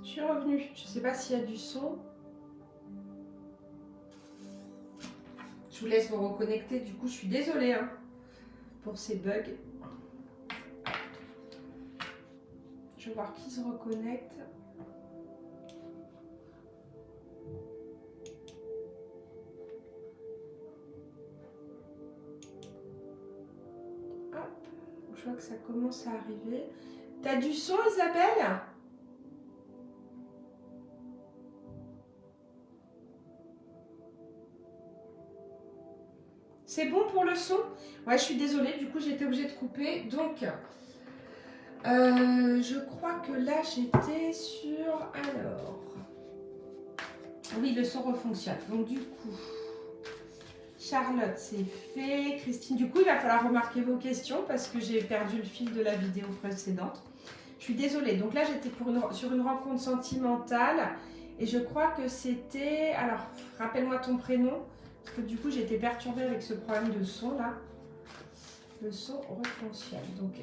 Je suis revenue. Je ne sais pas s'il y a du son. Je vous laisse vous reconnecter. Du coup, je suis désolée hein, pour ces bugs. Je vais voir qui se reconnecte. Hop. Je vois que ça commence à arriver. T'as du son, Isabelle ? C'est bon pour le son? Ouais, je suis désolée, du coup j'ai été obligée de couper. Donc, je crois que là j'étais sur... Alors... Oui, le son refonctionne. Donc du coup, Charlotte, c'est fait. Christine, du coup, il va falloir remarquer vos questions parce que j'ai perdu le fil de la vidéo précédente. Je suis désolée. Donc là, j'étais sur une rencontre sentimentale et je crois que c'était... Alors, rappelle-moi ton prénom parce que du coup, j'ai été perturbée avec ce problème de son là. Le son refonctionne. Donc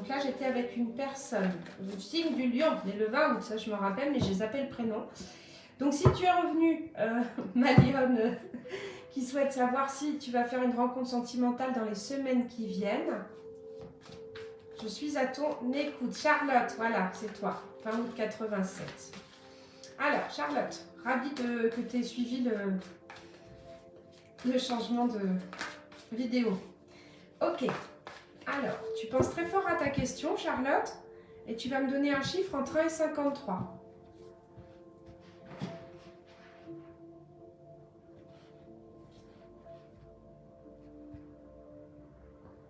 là, j'étais avec une personne du signe du lion, mais le 20 août, ça je me rappelle, mais j'ai zappé le prénom. Donc si tu es revenu, ma lionne, qui souhaite savoir si tu vas faire une rencontre sentimentale dans les semaines qui viennent, je suis à ton écoute. Charlotte, voilà, c'est toi, fin août 87. Alors, Charlotte, ravie que tu aies suivi le changement de vidéo. Ok, alors, tu penses très fort à ta question, Charlotte, et tu vas me donner un chiffre entre 1 et 53.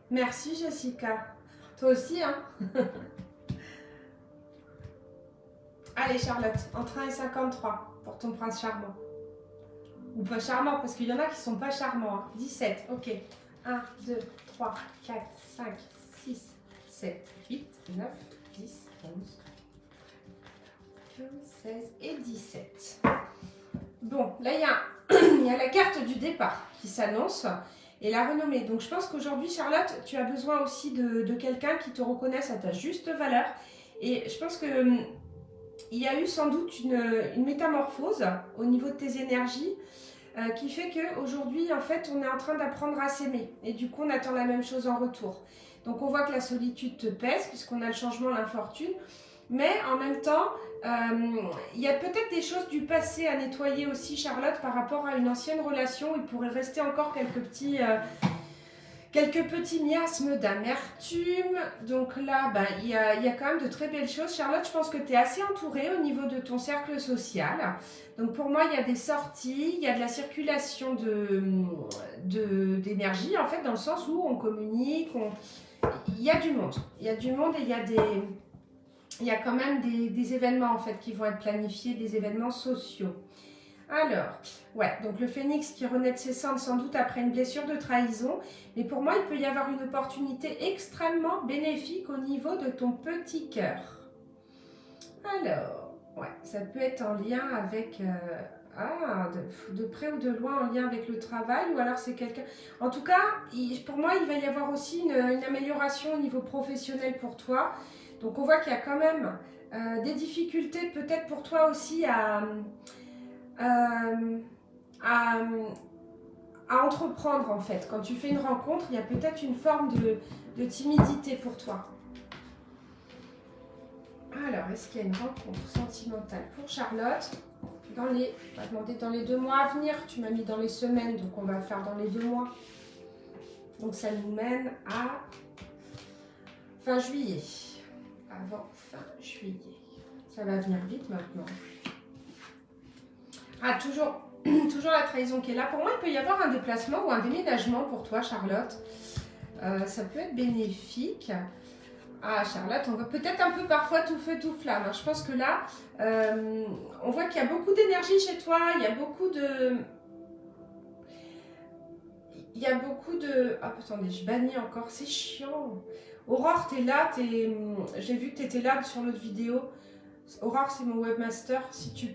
Merci, Jessica. Toi aussi, hein? Allez, Charlotte, entre 1 et 53 pour ton prince charmant. Ou pas charmant, parce qu'il y en a qui sont pas charmants. Hein. 17, ok. 1, 2, 3, 4, 5, 6, 7, 8, 9, 10, 11, 15, 16 et 17. Bon, là, il y a la carte du départ qui s'annonce et la renommée. Donc, je pense qu'aujourd'hui, Charlotte, tu as besoin aussi de quelqu'un qui te reconnaisse à ta juste valeur. Et je pense que il y a eu sans doute une métamorphose au niveau de tes énergies qui fait qu'aujourd'hui, en fait, on est en train d'apprendre à s'aimer. Et du coup, on attend la même chose en retour. Donc, on voit que la solitude te pèse, puisqu'on a le changement, l'infortune. Mais en même temps, il y a peut-être des choses du passé à nettoyer aussi, Charlotte, par rapport à une ancienne relation. Il pourrait rester encore quelques petits miasmes d'amertume. Donc là, il y a quand même de très belles choses. Charlotte, je pense que tu es assez entourée au niveau de ton cercle social. Donc pour moi, il y a des sorties, il y a de la circulation d'énergie, en fait, dans le sens où on communique, il y a du monde. Il y a du monde et il y a quand même des événements, en fait, qui vont être planifiés, des événements sociaux. Alors, ouais, donc le phénix qui renaît de ses cendres sans doute après une blessure de trahison. Mais pour moi, il peut y avoir une opportunité extrêmement bénéfique au niveau de ton petit cœur. Alors, ouais, ça peut être en lien avec... de près ou de loin en lien avec le travail ou alors c'est quelqu'un... En tout cas, pour moi, il va y avoir aussi une amélioration au niveau professionnel pour toi. Donc on voit qu'il y a quand même des difficultés peut-être pour toi aussi à entreprendre en fait. Quand tu fais une rencontre, il y a peut-être une forme de timidité pour toi. Alors, est-ce qu'il y a une rencontre sentimentale pour Charlotte on va demander dans les 2 mois à venir. Tu m'as mis dans les semaines, donc on va faire dans les 2 mois. Donc ça nous mène à fin juillet. Avant fin juillet. Ça va venir vite maintenant. Ah, toujours la trahison qui est là. Pour moi, il peut y avoir un déplacement ou un déménagement pour toi, Charlotte. Ça peut être bénéfique. Ah, Charlotte, on voit peut-être un peu parfois tout feu, tout flamme. Je pense que là, on voit qu'il y a beaucoup d'énergie chez toi. Il y a beaucoup de... Ah, attendez, je bannis encore. C'est chiant. Aurore, t'es là. J'ai vu que t'étais là sur l'autre vidéo. Aurore, c'est mon webmaster. Si tu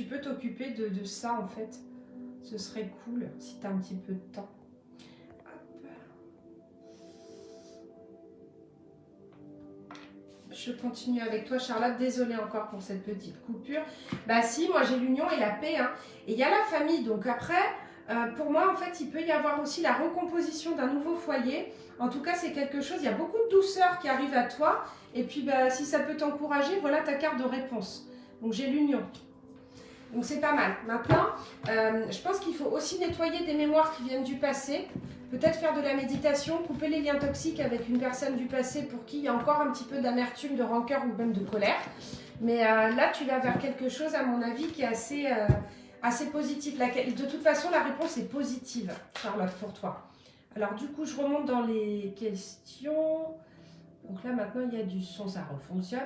peux t'occuper de ça, en fait, ce serait cool si tu as un petit peu de temps. Hop. Je continue avec toi, Charlotte. Désolée encore pour cette petite coupure. Bah si, moi j'ai l'union et la paix. Hein. Et il y a la famille. Donc après, pour moi, en fait, il peut y avoir aussi la recomposition d'un nouveau foyer. En tout cas, c'est quelque chose, il y a beaucoup de douceur qui arrive à toi. Et puis, bah, si ça peut t'encourager, voilà ta carte de réponse. Donc j'ai l'union. Donc c'est pas mal. Maintenant, je pense qu'il faut aussi nettoyer des mémoires qui viennent du passé. Peut-être faire de la méditation, couper les liens toxiques avec une personne du passé pour qui il y a encore un petit peu d'amertume, de rancœur ou même de colère. Mais là, tu vas vers quelque chose, à mon avis, qui est assez positif. De toute façon, la réponse est positive, Charlotte, pour toi. Alors du coup, je remonte dans les questions. Donc là, maintenant, il y a du son, ça refonctionne,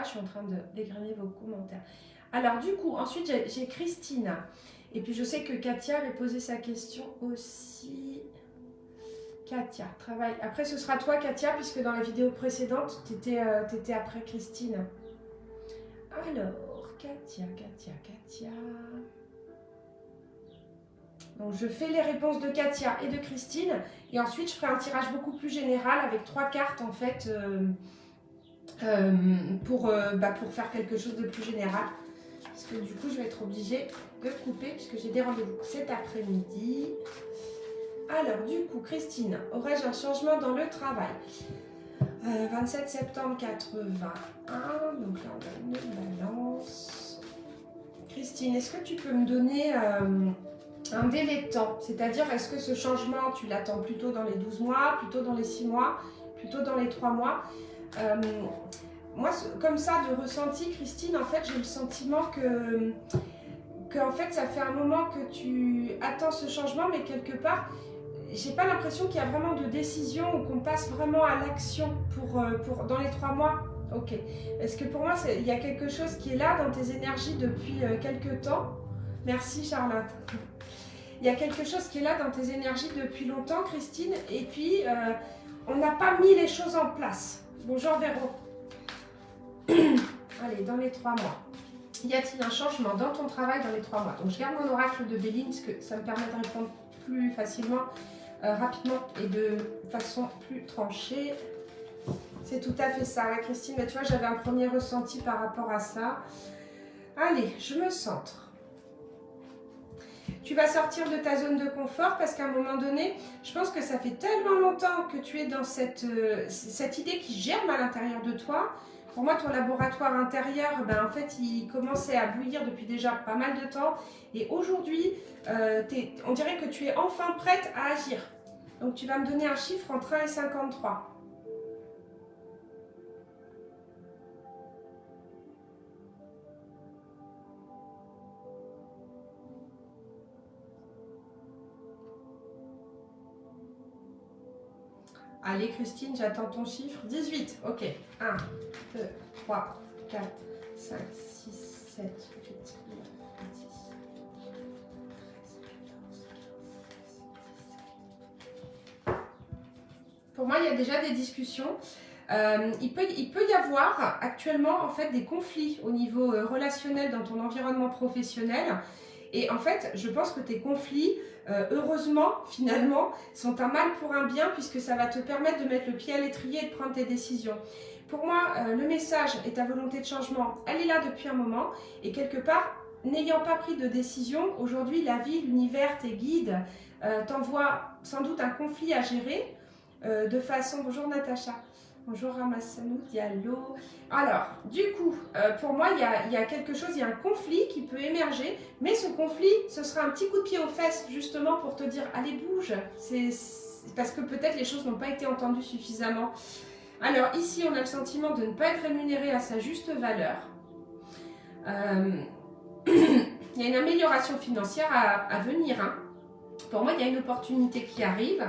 je suis en train de dégrainer vos commentaires. Alors du coup, ensuite, j'ai Christine. Et puis, je sais que Katia avait posé sa question aussi. Katia, travail. Après, ce sera toi, Katia, puisque dans la vidéo précédente, tu étais après Christine. Alors, Katia. Donc, je fais les réponses de Katia et de Christine. Et ensuite, je ferai un tirage beaucoup plus général avec 3 cartes, en fait, pour faire quelque chose de plus général. Parce que du coup, je vais être obligée de couper, puisque j'ai des rendez-vous cet après-midi. Alors, du coup, Christine, aurais-je un changement dans le travail 27 septembre 81. Donc là, on a une balance. Christine, est-ce que tu peux me donner un délai de temps? C'est-à-dire, est-ce que ce changement, tu l'attends plutôt dans les 12 mois, plutôt dans les 6 mois, plutôt dans les 3 mois Moi, comme ça, de ressenti, Christine, en fait, j'ai le sentiment que en fait, ça fait un moment que tu attends ce changement, mais quelque part, j'ai pas l'impression qu'il y a vraiment de décision ou qu'on passe vraiment à l'action pour dans les 3 mois. Ok. Parce que pour moi, il y a quelque chose qui est là dans tes énergies depuis quelques temps. Merci Charlotte. Il y a quelque chose qui est là dans tes énergies depuis longtemps, Christine. Et puis, on n'a pas mis les choses en place. Bonjour Véro. Allez, dans les 3 mois. Y a-t-il un changement dans ton travail dans les 3 mois? Donc, je garde mon oracle de Béline parce que ça me permet de répondre plus facilement, rapidement et de façon plus tranchée. C'est tout à fait ça, Christine. Mais tu vois, j'avais un premier ressenti par rapport à ça. Allez, je me centre. Tu vas sortir de ta zone de confort parce qu'à un moment donné, je pense que ça fait tellement longtemps que tu es dans cette idée qui germe à l'intérieur de toi. Pour moi, ton laboratoire intérieur, en fait, il commençait à bouillir depuis déjà pas mal de temps. Et aujourd'hui, on dirait que tu es enfin prête à agir. Donc, tu vas me donner un chiffre entre 1 et 53. Allez, Christine, j'attends ton chiffre. 18, ok. 1, 2, 3, 4, 5, 6, 7, 8, 9, 10, 13, 14, 15, 16, 17. Pour moi, il y a déjà des discussions. Il peut y avoir actuellement en fait des conflits au niveau relationnel dans ton environnement professionnel. Et en fait, je pense que tes conflits, heureusement, finalement, sont un mal pour un bien puisque ça va te permettre de mettre le pied à l'étrier et de prendre tes décisions. Pour moi, le message et ta volonté de changement, elle est là depuis un moment. Et quelque part, n'ayant pas pris de décision, aujourd'hui, la vie, l'univers, tes guides t'envoient sans doute un conflit à gérer de façon... Bonjour Natacha. Bonjour Ramassanou, Diallo. Alors, du coup, pour moi, il y a quelque chose, il y a un conflit qui peut émerger, mais ce conflit, ce sera un petit coup de pied aux fesses, justement, pour te dire, allez, bouge. C'est parce que peut-être les choses n'ont pas été entendues suffisamment. Alors, ici, on a le sentiment de ne pas être rémunéré à sa juste valeur. Il y a une amélioration financière à venir. Hein. Pour moi, il y a une opportunité qui arrive.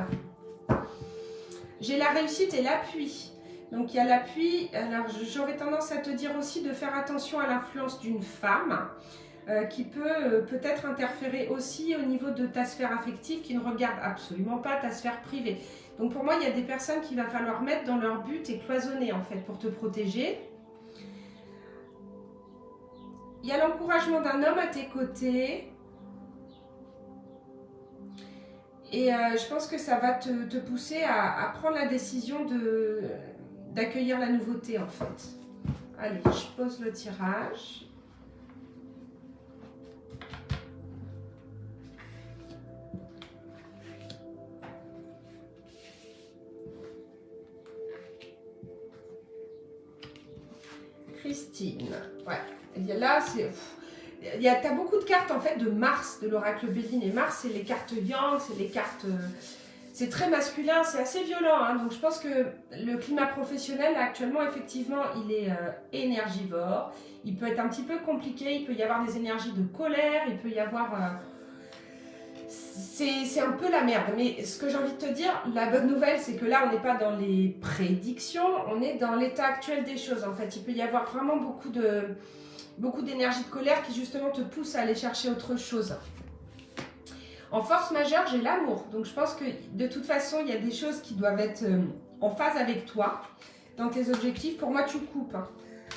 J'ai la réussite et l'appui. Donc il y a l'appui, alors j'aurais tendance à te dire aussi de faire attention à l'influence d'une femme qui peut peut-être interférer aussi au niveau de ta sphère affective qui ne regarde absolument pas ta sphère privée. Donc pour moi, il y a des personnes qu'il va falloir mettre dans leur but et cloisonner en fait pour te protéger. Il y a l'encouragement d'un homme à tes côtés. Et je pense que ça va te pousser à prendre la décision d'accueillir la nouveauté en fait. Allez, je pose le tirage. Christine, ouais. Là, t'as beaucoup de cartes en fait de Mars, de l'oracle Béline. Et Mars, c'est les cartes Yang, c'est les cartes... c'est très masculin, c'est assez violent. Hein, donc je pense que le climat professionnel, actuellement, effectivement, il est énergivore. Il peut être un petit peu compliqué, il peut y avoir des énergies de colère, il peut y avoir... c'est un peu la merde. Mais ce que j'ai envie de te dire, la bonne nouvelle, c'est que là, on n'est pas dans les prédictions, on est dans l'état actuel des choses. En fait, il peut y avoir vraiment beaucoup d'énergie de colère qui justement te pousse à aller chercher autre chose. En force majeure, j'ai l'amour. Donc je pense que de toute façon, il y a des choses qui doivent être en phase avec toi dans tes objectifs. Pour moi, tu coupes. Hein.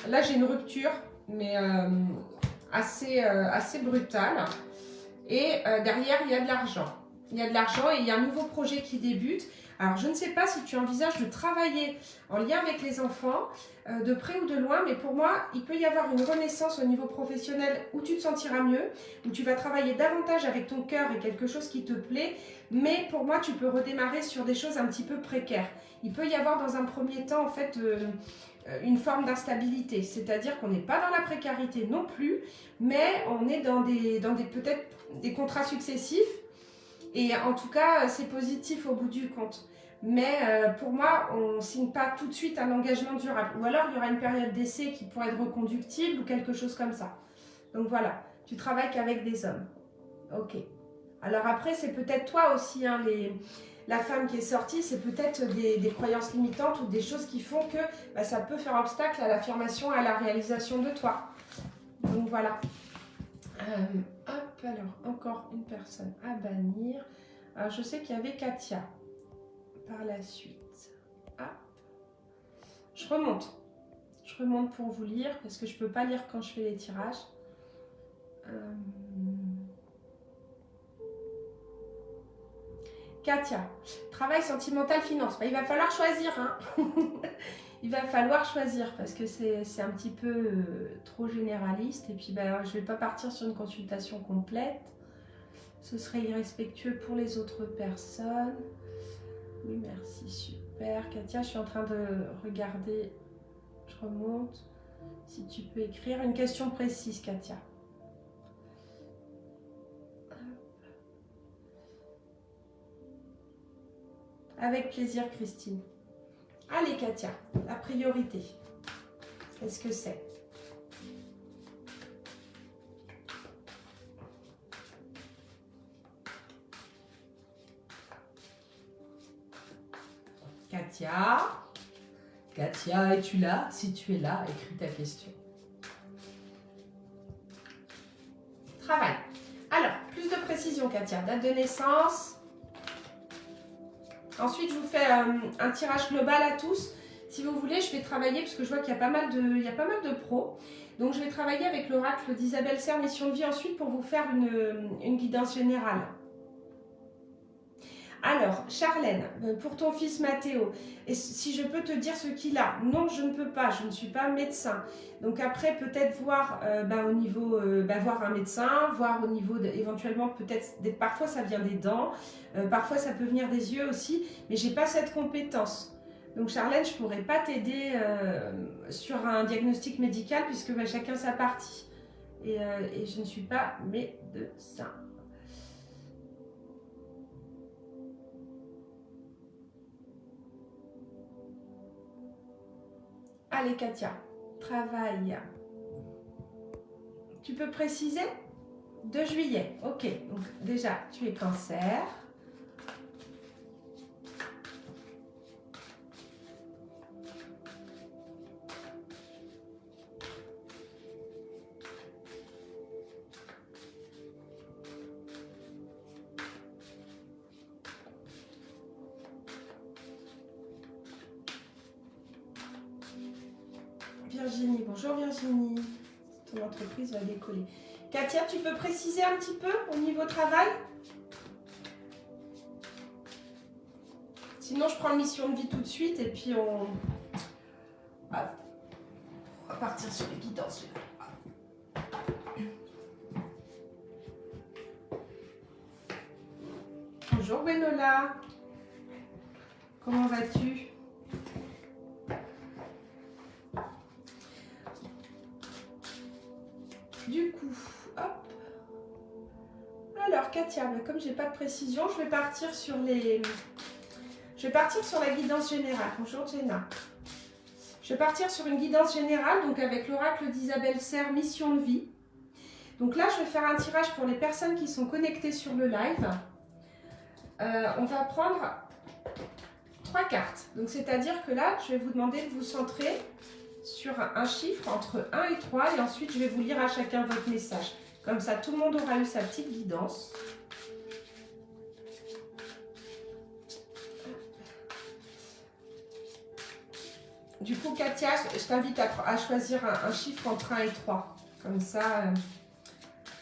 Là, j'ai une rupture, mais assez brutale. Et derrière, il y a de l'argent. Il y a de l'argent et il y a un nouveau projet qui débute. Alors, je ne sais pas si tu envisages de travailler en lien avec les enfants, de près ou de loin, mais pour moi, il peut y avoir une renaissance au niveau professionnel où tu te sentiras mieux, où tu vas travailler davantage avec ton cœur et quelque chose qui te plaît, mais pour moi, tu peux redémarrer sur des choses un petit peu précaires. Il peut y avoir dans un premier temps, en fait, une forme d'instabilité, c'est-à-dire qu'on n'est pas dans la précarité non plus, mais on est dans peut-être des contrats successifs, et en tout cas, c'est positif au bout du compte. Mais pour moi, on ne signe pas tout de suite un engagement durable. Ou alors, il y aura une période d'essai qui pourrait être reconductible ou quelque chose comme ça. Donc voilà, tu travailles qu'avec des hommes. Ok. Alors après, c'est peut-être toi aussi, hein, la femme qui est sortie, c'est peut-être des croyances limitantes ou des choses qui font que ça peut faire obstacle à l'affirmation et à la réalisation de toi. Donc voilà. Hop, alors, encore une personne à bannir. Alors, je sais qu'il y avait Katia par la suite. Hop. Je remonte. Je remonte pour vous lire parce que je ne peux pas lire quand je fais les tirages. Katia, travail sentimental, finance. Il va falloir choisir. Hein. Il va falloir choisir parce que c'est un petit peu trop généraliste. Et puis, je ne vais pas partir sur une consultation complète. Ce serait irrespectueux pour les autres personnes. Oui, merci, super. Katia, je suis en train de regarder. Je remonte. Si tu peux écrire une question précise, Katia. Avec plaisir, Christine. Allez, Katia, la priorité. Qu'est-ce que c'est? Katia, es-tu là? Si tu es là, écris ta question. Travail. Alors, plus de précision, Katia. Date de naissance. Ensuite, je vous fais un tirage global à tous. Si vous voulez, je vais travailler, parce que je vois qu'il y a pas mal de pros. Donc, je vais travailler avec l'oracle d'Isabelle Serre, Mission de vie, ensuite, pour vous faire une guidance générale. Alors, Charlène, pour ton fils Mathéo, si je peux te dire ce qu'il a? Non, je ne peux pas, je ne suis pas médecin. Donc après, peut-être voir au niveau, voir un médecin, voir au niveau, éventuellement, peut-être, parfois ça vient des dents, parfois ça peut venir des yeux aussi, mais je n'ai pas cette compétence. Donc Charlène, je ne pourrais pas t'aider sur un diagnostic médical, puisque chacun sa partie. Et je ne suis pas médecin. Allez, Katia, travail. Tu peux préciser? 2 juillet, ok. Donc déjà, tu es cancer. Virginie, bonjour Virginie, ton entreprise va décoller. Katia, tu peux préciser un petit peu au niveau travail? Sinon, je prends le mission de vie tout de suite et puis Hop. On va partir sur les guidances générales. Bonjour Gwenola, comment vas-tu? Du coup, hop. Alors Katia, comme j'ai pas de précision, je vais partir sur les... Je vais partir sur la guidance générale. Bonjour Jenna. Je vais partir sur une guidance générale, donc avec l'oracle d'Isabelle Serre, mission de vie. Donc là, je vais faire un tirage pour les personnes qui sont connectées sur le live. On va prendre 3 cartes. Donc c'est-à-dire que là, je vais vous demander de vous centrer sur un chiffre entre 1 et 3 et ensuite je vais vous lire à chacun votre message. Comme ça, tout le monde aura eu sa petite guidance. Du coup, Katia, je t'invite à choisir un chiffre entre 1 et 3. Comme ça,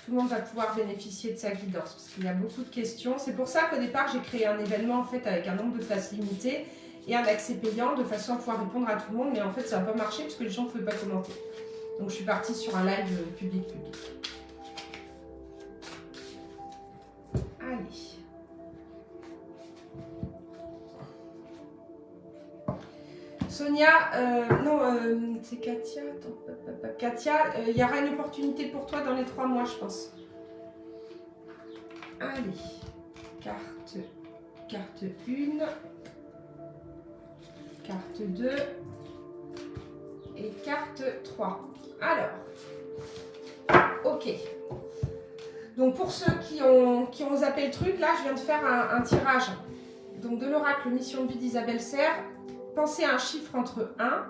tout le monde va pouvoir bénéficier de sa guidance. Parce qu'il y a beaucoup de questions. C'est pour ça qu'au départ, j'ai créé un événement en fait, avec un nombre de places limitées et un accès payant, de façon à pouvoir répondre à tout le monde. Mais en fait, ça n'a pas marché parce que les gens ne pouvaient pas commenter. Donc, je suis partie sur un live public. Allez. Sonia, c'est Katia. Attends, Katia, il y aura une opportunité pour toi dans les 3 mois, je pense. Allez, carte 1, carte 2 et carte 3. Alors, ok. Donc pour ceux qui ont zappé le truc, là, je viens de faire un tirage donc de l'oracle mission de vie d'Isabelle Serre. Pensez à un chiffre entre 1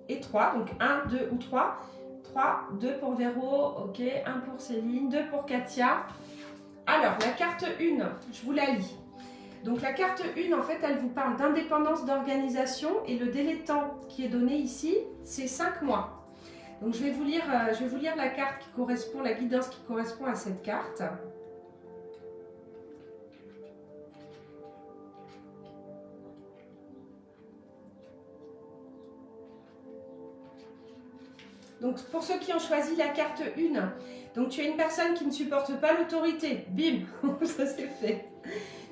et 3, donc 1, 2 ou 3. 3, 2 pour Véro, ok, 1 pour Céline, 2 pour Katia. Alors, la carte 1, je vous la lis. Donc la carte 1, en fait, elle vous parle d'indépendance d'organisation et le délai de temps qui est donné ici, c'est 5 mois. Donc je vais vous lire la carte qui correspond, la guidance qui correspond à cette carte. Donc pour ceux qui ont choisi la carte 1, donc tu es une personne qui ne supporte pas l'autorité. Bim, ça c'est fait.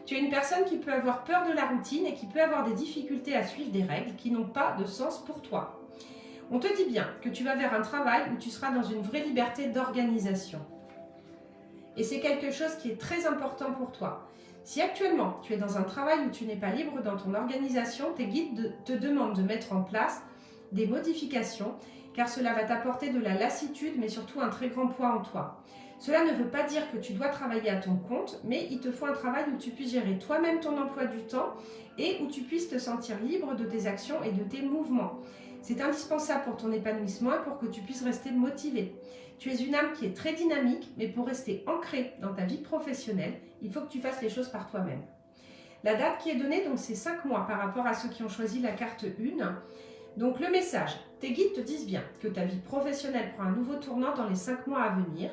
Tu es une personne qui peut avoir peur de la routine et qui peut avoir des difficultés à suivre des règles qui n'ont pas de sens pour toi. On te dit bien que tu vas vers un travail où tu seras dans une vraie liberté d'organisation. Et c'est quelque chose qui est très important pour toi. Si actuellement tu es dans un travail où tu n'es pas libre dans ton organisation, tes guides te demandent de mettre en place des modifications car cela va t'apporter de la lassitude mais surtout un très grand poids en toi. Cela ne veut pas dire que tu dois travailler à ton compte, mais il te faut un travail où tu puisses gérer toi-même ton emploi du temps et où tu puisses te sentir libre de tes actions et de tes mouvements. C'est indispensable pour ton épanouissement et pour que tu puisses rester motivé. Tu es une âme qui est très dynamique, mais pour rester ancrée dans ta vie professionnelle, il faut que tu fasses les choses par toi-même. La date qui est donnée, donc c'est 5 mois par rapport à ceux qui ont choisi la carte 1. Donc le message, tes guides te disent bien que ta vie professionnelle prend un nouveau tournant dans les 5 mois à venir.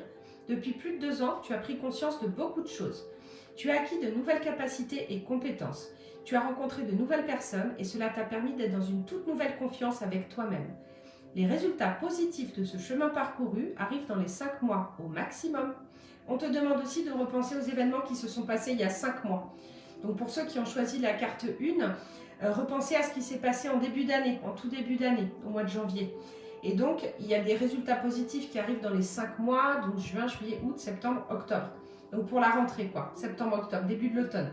Depuis plus de 2 ans, tu as pris conscience de beaucoup de choses. Tu as acquis de nouvelles capacités et compétences. Tu as rencontré de nouvelles personnes et cela t'a permis d'être dans une toute nouvelle confiance avec toi-même. Les résultats positifs de ce chemin parcouru arrivent dans les 5 mois au maximum. On te demande aussi de repenser aux événements qui se sont passés il y a 5 mois. Donc pour ceux qui ont choisi la carte 1, repensez à ce qui s'est passé en début d'année, en tout début d'année, au mois de janvier. Et donc, il y a des résultats positifs qui arrivent dans les 5 mois, donc juin, juillet, août, septembre, octobre. Donc pour la rentrée, quoi, septembre, octobre, début de l'automne.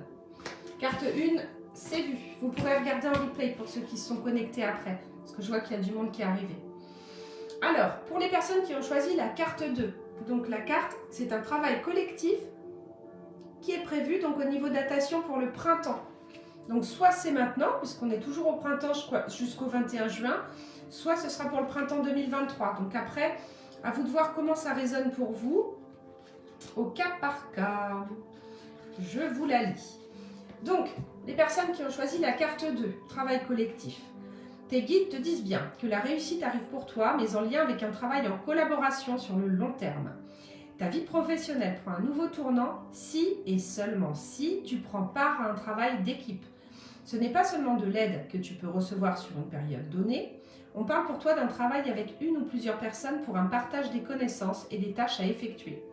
Carte 1, c'est vu. Vous pourrez regarder en replay pour ceux qui se sont connectés après, parce que je vois qu'il y a du monde qui est arrivé. Alors, pour les personnes qui ont choisi la carte 2, donc la carte, c'est un travail collectif qui est prévu donc au niveau datation pour le printemps. Donc soit c'est maintenant, puisqu'on est toujours au printemps jusqu'au 21 juin, soit ce sera pour le printemps 2023. Donc après, à vous de voir comment ça résonne pour vous, au cas par cas. Je vous la lis. Donc, les personnes qui ont choisi la carte 2, travail collectif, tes guides te disent bien que la réussite arrive pour toi, mais en lien avec un travail en collaboration sur le long terme. Ta vie professionnelle prend un nouveau tournant si et seulement si tu prends part à un travail d'équipe. Ce n'est pas seulement de l'aide que tu peux recevoir sur une période donnée. On parle pour toi d'un travail avec une ou plusieurs personnes pour un partage des connaissances et des tâches à effectuer.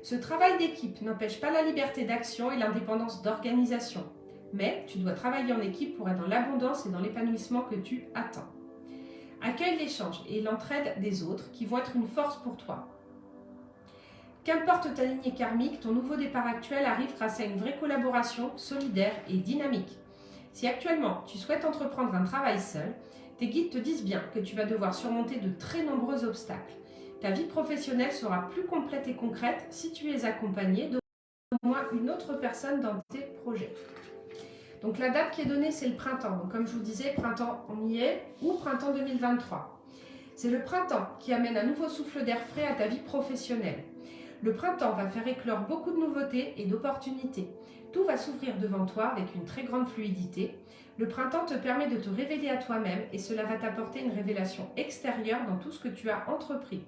Ce travail d'équipe n'empêche pas la liberté d'action et l'indépendance d'organisation. Mais tu dois travailler en équipe pour être dans l'abondance et dans l'épanouissement que tu attends. Accueille l'échange et l'entraide des autres qui vont être une force pour toi. Qu'importe ta lignée karmique, ton nouveau départ actuel arrive grâce à une vraie collaboration solidaire et dynamique. Si actuellement tu souhaites entreprendre un travail seul, tes guides te disent bien que tu vas devoir surmonter de très nombreux obstacles. Ta vie professionnelle sera plus complète et concrète si tu es accompagné d'au moins une autre personne dans tes projets. Donc la date qui est donnée, c'est le printemps. Donc comme je vous disais, printemps, on y est, ou printemps 2023. C'est le printemps qui amène un nouveau souffle d'air frais à ta vie professionnelle. Le printemps va faire éclore beaucoup de nouveautés et d'opportunités. Tout va s'ouvrir devant toi avec une très grande fluidité. Le printemps te permet de te révéler à toi-même et cela va t'apporter une révélation extérieure dans tout ce que tu as entrepris.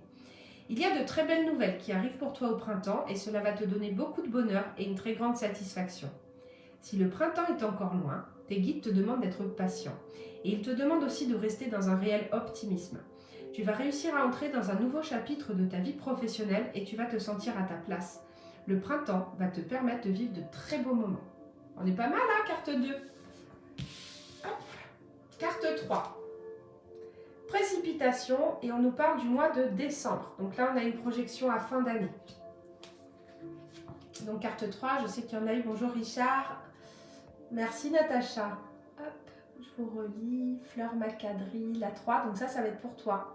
Il y a de très belles nouvelles qui arrivent pour toi au printemps et cela va te donner beaucoup de bonheur et une très grande satisfaction. Si le printemps est encore loin, tes guides te demandent d'être patient et ils te demandent aussi de rester dans un réel optimisme. Tu vas réussir à entrer dans un nouveau chapitre de ta vie professionnelle et tu vas te sentir à ta place. Le printemps va te permettre de vivre de très beaux moments. On est pas mal, hein, carte 2. Hop. Carte 3. Précipitation et on nous parle du mois de décembre. Donc là, on a une projection à fin d'année. Donc carte 3, je sais qu'il y en a eu. Bonjour Richard. Merci Natacha. Hop, je vous relis. Fleur Macadri, la 3. Donc ça va être pour toi.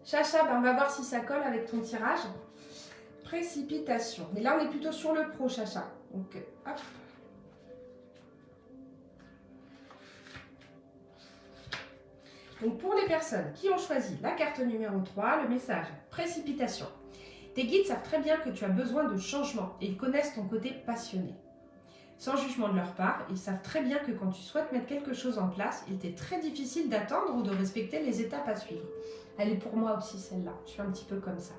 Chacha, on va voir si ça colle avec ton tirage. Précipitation. Mais là, on est plutôt sur le pro, Chacha. Donc, hop. Donc, pour les personnes qui ont choisi la carte numéro 3, le message précipitation. Tes guides savent très bien que tu as besoin de changement et ils connaissent ton côté passionné. Sans jugement de leur part, ils savent très bien que quand tu souhaites mettre quelque chose en place, il t'est très difficile d'attendre ou de respecter les étapes à suivre. Elle est pour moi aussi celle-là, je suis un petit peu comme ça.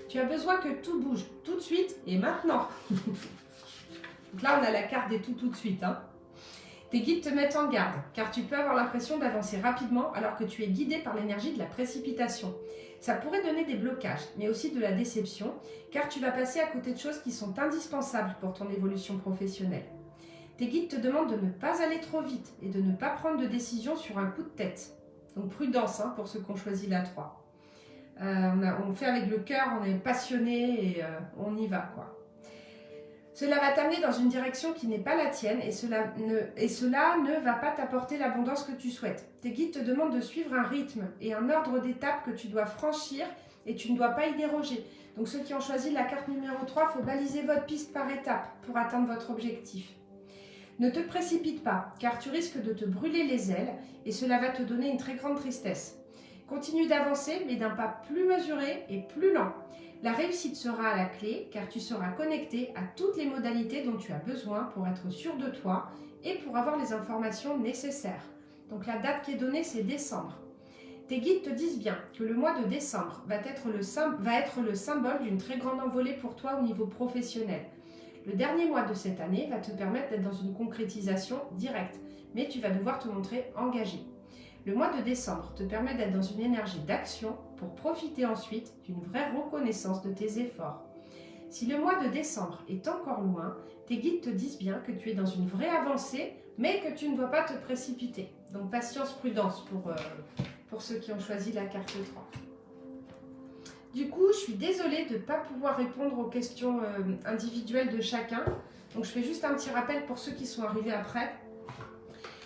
Tu as besoin que tout bouge tout de suite et maintenant. Donc là, on a la carte des tout de suite. Hein. Tes guides te mettent en garde, car tu peux avoir l'impression d'avancer rapidement alors que tu es guidé par l'énergie de la précipitation. Ça pourrait donner des blocages, mais aussi de la déception, car tu vas passer à côté de choses qui sont indispensables pour ton évolution professionnelle. Tes guides te demandent de ne pas aller trop vite et de ne pas prendre de décision sur un coup de tête. Donc prudence hein, pour ceux qui ont choisi la 3. On fait avec le cœur, on est passionné et on y va, quoi. Cela va t'amener dans une direction qui n'est pas la tienne et cela ne va pas t'apporter l'abondance que tu souhaites. Tes guides te demandent de suivre un rythme et un ordre d'étapes que tu dois franchir et tu ne dois pas y déroger. Donc ceux qui ont choisi la carte numéro 3, il faut baliser votre piste par étapes pour atteindre votre objectif. Ne te précipite pas car tu risques de te brûler les ailes et cela va te donner une très grande tristesse. Continue d'avancer mais d'un pas plus mesuré et plus lent. La réussite sera à la clé car tu seras connecté à toutes les modalités dont tu as besoin pour être sûr de toi et pour avoir les informations nécessaires. Donc la date qui est donnée, c'est décembre. Tes guides te disent bien que le mois de décembre va être le symbole d'une très grande envolée pour toi au niveau professionnel. Le dernier mois de cette année va te permettre d'être dans une concrétisation directe, mais tu vas devoir te montrer engagé. Le mois de décembre te permet d'être dans une énergie d'action pour profiter ensuite d'une vraie reconnaissance de tes efforts. Si le mois de décembre est encore loin, tes guides te disent bien que tu es dans une vraie avancée, mais que tu ne dois pas te précipiter. Donc patience, prudence pour ceux qui ont choisi la carte 3. Du coup, je suis désolée de ne pas pouvoir répondre aux questions individuelles de chacun. Donc je fais juste un petit rappel pour ceux qui sont arrivés après.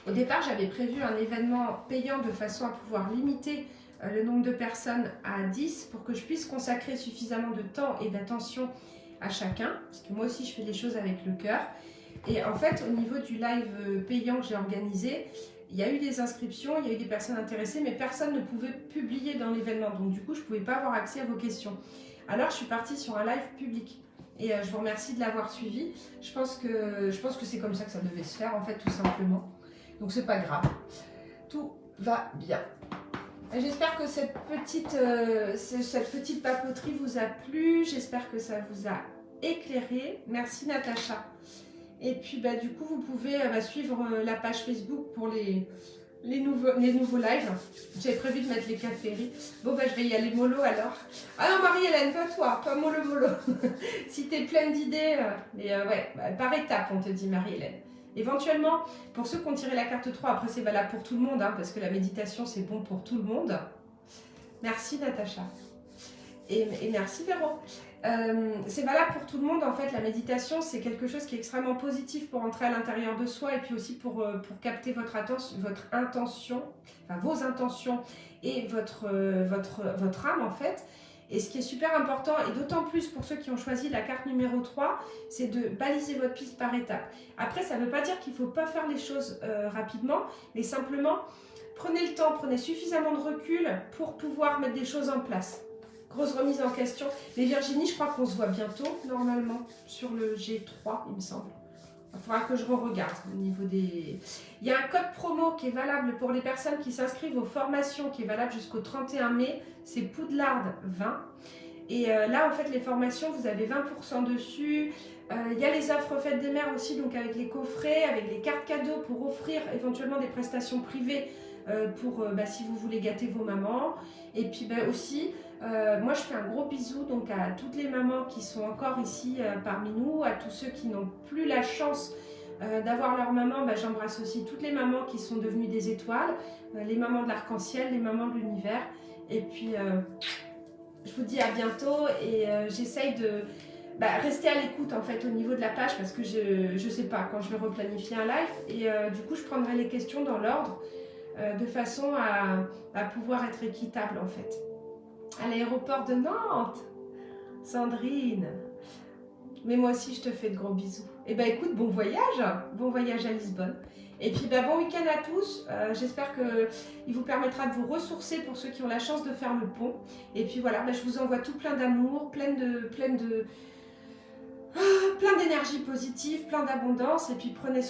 Au départ, j'avais prévu un événement payant de façon à pouvoir limiter le nombre de personnes à 10 pour que je puisse consacrer suffisamment de temps et d'attention à chacun, parce que moi aussi je fais les choses avec le cœur. Et en fait, au niveau du live payant que j'ai organisé, il y a eu des inscriptions, il y a eu des personnes intéressées, mais personne ne pouvait publier dans l'événement. Donc du coup, je ne pouvais pas avoir accès à vos questions. Alors, je suis partie sur un live public. Et je vous remercie de l'avoir suivi. Je pense que c'est comme ça que ça devait se faire, en fait, tout simplement. Donc c'est pas grave, tout va bien. J'espère que cette petite papoterie vous a plu, j'espère que ça vous a éclairé. Merci Natacha. Et puis du coup vous pouvez suivre la page Facebook pour les les nouveaux lives. J'avais prévu de mettre les caféries. Bon, bah, je vais y aller mollo alors. Ah non, Marie-Hélène, pas toi, pas mollo. Si t'es pleine d'idées, ouais, bah, par étapes, on te dit, Marie-Hélène. Éventuellement, pour ceux qui ont tiré la carte 3, après c'est valable pour tout le monde, hein, parce que la méditation c'est bon pour tout le monde. Merci Natacha. Et merci Véro. C'est valable pour tout le monde en fait. La méditation c'est quelque chose qui est extrêmement positif pour entrer à l'intérieur de soi et puis aussi pour capter votre intention, enfin vos intentions et votre âme en fait. Et ce qui est super important, et d'autant plus pour ceux qui ont choisi la carte numéro 3, c'est de baliser votre piste par étapes. Après, ça ne veut pas dire qu'il ne faut pas faire les choses rapidement, mais simplement, prenez le temps, prenez suffisamment de recul pour pouvoir mettre des choses en place. Grosse remise en question. Mais Virginie, je crois qu'on se voit bientôt, normalement, sur le G3, il me semble. Il faudra que je regarde au niveau des... Il y a un code promo qui est valable pour les personnes qui s'inscrivent aux formations, qui est valable jusqu'au 31 mai. C'est Poudlard 20. Et là, en fait, les formations, vous avez 20% dessus. Il y a les offres Fête des Mères aussi, donc avec les coffrets, avec les cartes cadeaux pour offrir éventuellement des prestations privées pour si vous voulez gâter vos mamans. Et puis aussi, moi je fais un gros bisou donc à toutes les mamans qui sont encore ici parmi nous, à tous ceux qui n'ont plus la chance d'avoir leur maman. J'embrasse aussi toutes les mamans qui sont devenues des étoiles, les mamans de l'arc-en-ciel, les mamans de l'univers. Et puis je vous dis à bientôt et j'essaye de rester à l'écoute en fait au niveau de la page parce que je sais pas quand je vais replanifier un live et du coup je prendrai les questions dans l'ordre de façon à pouvoir être équitable en fait. À l'aéroport de Nantes, Sandrine. Mais moi aussi je te fais de gros bisous. Et écoute, bon voyage à Lisbonne. Et puis bon week-end à tous. J'espère qu'il vous permettra de vous ressourcer pour ceux qui ont la chance de faire le pont. Et puis voilà, je vous envoie tout plein d'amour, plein d'énergie positive, plein d'abondance. Et puis prenez soin.